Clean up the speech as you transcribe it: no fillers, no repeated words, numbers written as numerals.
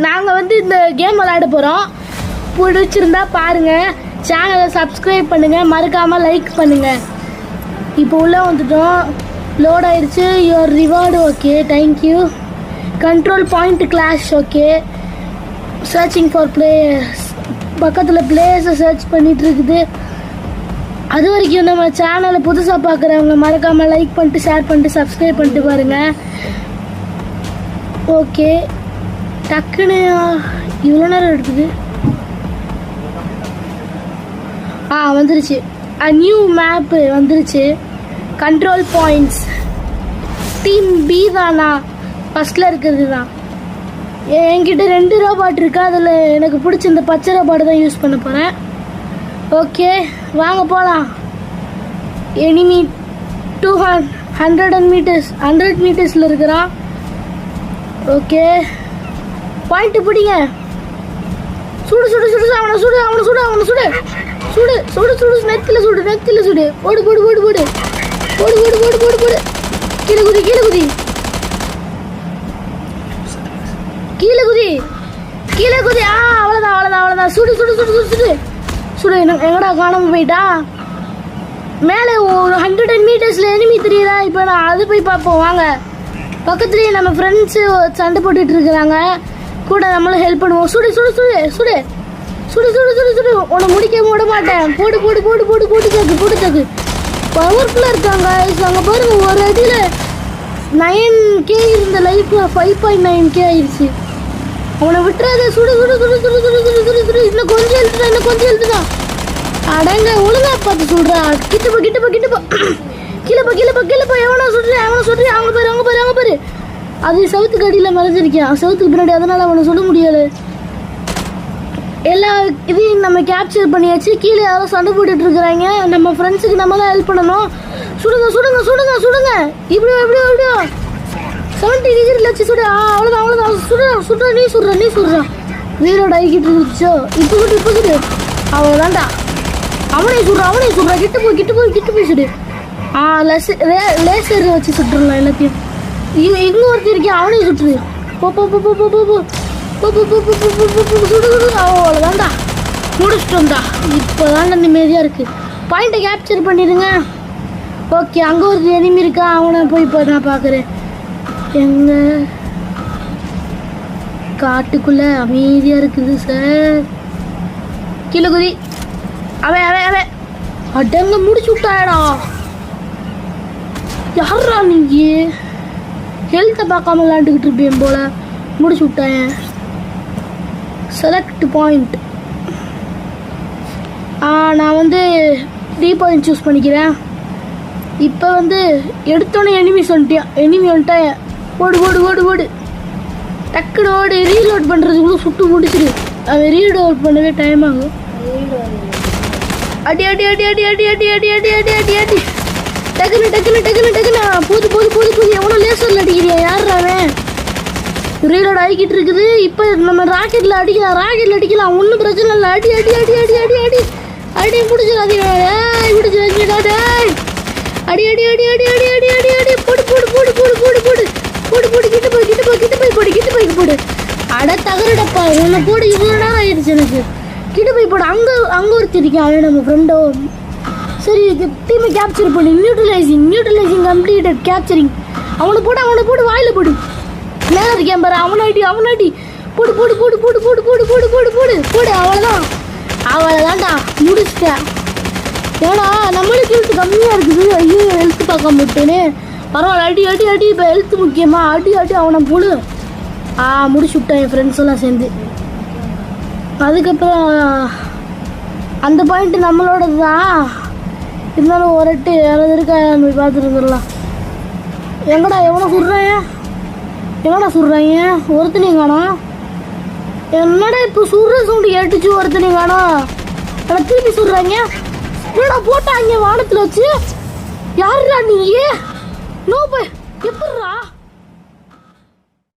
நாங்கள் வந்து இந்த கேம் விளையாட போகிறோம். பிடிச்சிருந்தா பாருங்கள், சேனலை சப்ஸ்கிரைப் பண்ணுங்கள், மறக்காமல் லைக் பண்ணுங்கள். இப்போ உள்ளே வந்துட்டோம், லோட் ஆயிடுச்சு. Your reward okay, thank you. Control point clash okay. Searching for players, பக்கத்தில் பிளேயர்ஸை சர்ச் பண்ணிகிட்டு இருக்குது. அது வரைக்கும் நம்ம சேனலை புதுசாக பார்க்குறவங்க மறக்காமல் லைக் பண்ணிட்டு, ஷேர் பண்ணிட்டு, சப்ஸ்கிரைப் பண்ணிட்டு பாருங்கள். ஓகே, டக்குன்னு இவ்வளோ நேரம் எடுக்குது. வந்துருச்சு. நியூ மேப்பு வந்துருச்சு. கண்ட்ரோல் பாயிண்ட்ஸ் டீம் பி தானா, ஃபஸ்ட்டில் இருக்கிறது தான். என்கிட்ட 2 ரோபாட் இருக்கு. அதில் எனக்கு பிடிச்ச இந்த பச்சை ரோபாட் தான் யூஸ் பண்ண போகிறேன். ஓகே, வாங்க போகலாம். எனிமி 100 மீட்டர்ஸில் இருக்கிறான். ஓகே, பாயிண்ட்டு பிடிங்க. சுடு சுடு சுடு, அவனை சுடு, அவனை சுடு, அவனை சுடு, சுடு சுடு சுடு, நெத்தியில் சுடு, நெத்தியில் சுடு. போடு போடு போடு போடு போடு போடு போடு போடு போடு. கீழே குதி, கீழே குதி, கீழே குதி, கீழே குதி. அவ்வளோதான் அவ்வளோதான் அவ்வளோதான். சுடு சுடு சுடு சுடு சுடு சுடு. எங்கடா காணாமல் போயிட்டா? மேலே ஒரு 110 மீட்டர்ஸில் எனிமி தெரியுதா? இப்போ நான் அது போய் பார்ப்போம் வாங்க. பக்கத்துலேயே நம்ம ஃப்ரெண்ட்ஸு சண்டை போட்டுட்டு இருக்கிறாங்க, கூட நம்மளும் ஹெல்ப் பண்ணுவோம். சுடு சுடு சுடு சுடு சுடு சுடு சுடு சுடு. உன்னை முடிக்க விட மாட்டேன். போடு போடு போடு போடு போட்டு தாக்கு, போட்டு தாக்கு. பவர்ஃபுல்லாக இருக்காங்க. அங்கே பாருங்க, ஒரு அடியில் 9K இருந்த லைஃப் 5.9K ஆயிடுச்சு. அவனை விட்டுறாத. சுடு சுடு சுடு சுடு சுடு சுடு சுடு சுடு. இன்னும் கொஞ்சம் எழுத்துதான், இன்னும் கொஞ்சம் எழுத்துதான். அடங்க, ஒழுங்கா பார்த்து சொல்கிறா. கிட்டப்போ கிட்டப்போ கிட்டப்போ, கீழப்போ கீழப்போ கீழப்போ. எவனோ சொல்கிறேன், அவனை சொல்கிறேன். அவங்க பேர், அவங்க பேர், அவங்க பேர். அது செவத்துக்கு அடியில் மறைஞ்சிருக்கான், செவத்துக்கு பின்னாடி. அதனால் அவனை சொல்ல முடியாது. எல்லா இதையும் நம்ம கேப்சர் பண்ணியாச்சு. கீழே யாரும் சண்டை போட்டுட்டு இருக்கிறாங்க. நம்ம ஃப்ரெண்ட்ஸுக்கு நம்ம தான் ஹெல்ப் பண்ணணும். சுடுங்க சுடுங்க சுடுங்க சுடுங்க. இப்படியோ இப்படியோ இப்படியோ 70 டிகிரியில் வச்சு சுடு. அவ்வளோதான் அவ்வளோதான். சுடுறா சுடுறா, நீ சுடுறா, நீ சுடுறா. வீரோட ஆகிக்கிட்டு இருந்துச்சோ. இப்போ சுடு, இப்போ சுடு. அவ்வளோதான்டா. அவனே சுடுறா, அவனே சுடுறா. கிட்ட போய் கிட்ட போய் கிட்ட போய் சுடு. லேசர் வச்சு சுட்டுடலாம் எல்லாத்தையும். இங்கே ஒருத்தர் இருக்கேன், அவனையும் சுட்டுரு. போ போ போ போ போ போ போ சுடு சுடு. அவ்வளோதான்டா, முடிச்சிட்டோம்டா. இப்போ தான்டா நிம்மதியாக இருக்குது. பாயிண்ட்டை கேப்சர் பண்ணிடுங்க. ஓகே, அங்கே ஒரு எனிமி இருக்கா, அவனை போய் இப்போ நான் பார்க்குறேன். எங்கே? காட்டுக்குள்ளே அமைதியாக இருக்குது சார். கீழே குதி. அவன் அவன் அவன் அடங்க, முடிச்சு விட்டாடா. யாரா நீ? ஹெல்த்தை பார்க்காம விளாண்டுக்கிட்டு இருப்பேன் போல. முடிச்சு விட்டேன். Select point. நான் வந்து டி பாயிண்ட் சூஸ் பண்ணிக்கிறேன். இப்போ வந்து எடுத்தோன்னே எனிமி சொல்லிட்டேன். எனிமி வந்துட்டேன். ஓடு ஓடு ஓடு ஓடு, டக்குனு ஓடு. ரீலோட் பண்ணுறதுக்குள்ள சுட்டு முடிச்சிடு. அவன் ரீலோட் பண்ணவே டைம் ஆகும். அடி அடி அடி அடி அடி அடி அடி அடி அடி அடி அடி. டக்குனு டக்குனு டக்குனு டக்குனு. போது போது போது போது. எவ்வளோ லேசரில் அடிக்கிறியா? யார் அவன்? ரீலோட் ஆகிக்கிட்டு இருக்குது. இப்போ நம்ம ராக்கெட்டில் அடிக்கலாம், ராக்கெட்டில் அடிக்கலாம். ஒன்றும் பிரச்சனை இல்லை. அடி அடி அடி அடி அடி அடி அடி. பிடிச்சிடாதீங்க, பிடிச்சிடாதீங்கடா. அடி அடி அடி அடி அடி அடி அடி அடி. போடு போடு போடு போடு போடு போடு போடு போடு. கிட்ட போய் கிட்ட போய் கிட்ட போய் போடு, கிட்ட போய் போடு. அட தகரடப்பா, உன்னை போடு. இவ்வளோ நேரம் ஆயிடுச்சு எனக்கு. கிட்ட போய் போடு. அங்கே ஒருத்தர் இருக்கேன், அவன் நம்ம ஃப்ரெண்டோ. சரி, டீமை கேப்சர் பண்ணு. Neutralising completed. கேப்சரிங். அவனை போடு, அவனை போடு. வாயில் போடு. மேலே இருக்கேன் பாரு. அவனாடி அவனாடி. போடு போடு போடு போடு போடு போடு போடு போடு போடு போடு. அவ்வளோதான் அவ்வளோதான்டா, முடிச்சிட்டேன். ஏன்னா நம்மளுக்கு ஹெல்த் கம்மியாக இருக்குது. ஐயோ, ஹெல்த் பார்க்க மாட்டேனே. பரவாயில்ல, அடி அடி அடி. இப்போ ஹெல்த் முக்கியமா? அடி அடி அவனை போடு. முடிச்சு விட்டேன் என் ஃப்ரெண்ட்ஸ் எல்லாம் சேர்ந்து. அதுக்கப்புறம் அந்த பாயிண்ட்டு நம்மளோடது தான். இருந்தாலும் ஒரு எட்டு யாராவது இருக்கா போய் பார்த்துட்டு வந்துடலாம். எங்கடா எவனை சுடுறாங்க? எங்கடா சுடுறாங்க? ஒருத்தனையும் காணோம். என்னடா இப்போ சுடுற சவுண்டு கேட்டுச்சு? ஒருத்தனையும் காணோம். ஆனால் திருப்பி சுடுறாங்க. என்னடா போட்டாங்க வானத்தில் வச்சு? யாருடா நீ? நோ போய் எப்படிடா?